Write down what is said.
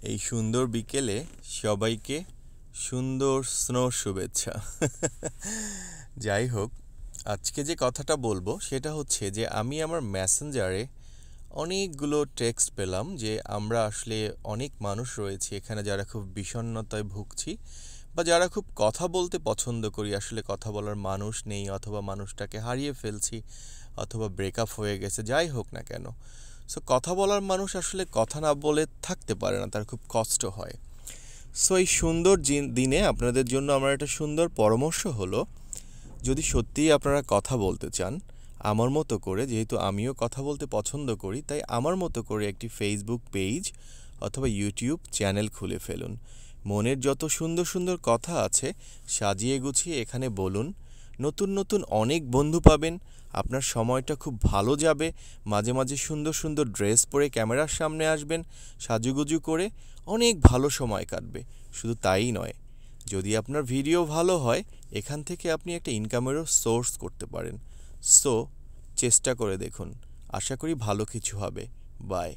এই সুন্দর বিকেলে সবাইকে সুন্দর স্নো শুভেচ্ছা। যাই হোক, আজকে যে কথাটা বলবো সেটা হচ্ছে যে আমি আমার মেসেঞ্জারে অনেকগুলো টেক্সট পেলাম যে আমরা আসলে অনেক মানুষ রয়েছে এখানে যারা খুব বিষণ্ণতায় ভুগছি বা যারা খুব কথা বলতে পছন্দ করি, আসলে কথা বলার মানুষ নেই অথবা মানুষটাকে হারিয়ে ফেলছি অথবা ব্রেকআপ হয়ে গেছে, যাই হোক না কেন। সো কথা বলার মানুষ আসলে কথা না বলে থাকতে পারে না, তার খুব কষ্ট হয়। সো এই সুন্দর দিনে আপনাদের জন্য আমার একটা সুন্দর পরামর্শ হলো, যদি সত্যিই আপনারা কথা বলতে চান আমার মতো করে, যেহেতু আমিও কথা বলতে পছন্দ করি, তাই আমার মতো করে একটি ফেসবুক পেজ অথবা ইউটিউব চ্যানেল খুলে ফেলুন। মনের যত সুন্দর সুন্দর কথা আছে সাজিয়ে গুছিয়ে এখানে বলুন। নতুন নতুন অনেক বন্ধু পাবেন, আপনার সময়টা খুব ভালো যাবে। মাঝে মাঝে সুন্দর সুন্দর ড্রেস পরে ক্যামেরার সামনে আসবেন, সাজুগুজু করে অনেক ভালো সময় কাটবে। শুধু তাই নয়, যদি আপনার ভিডিও ভালো হয় এখান থেকে আপনি একটা ইনকামেরও সোর্স করতে পারেন। সো চেষ্টা করে দেখুন, আশা করি ভালো কিছু হবে। বাই।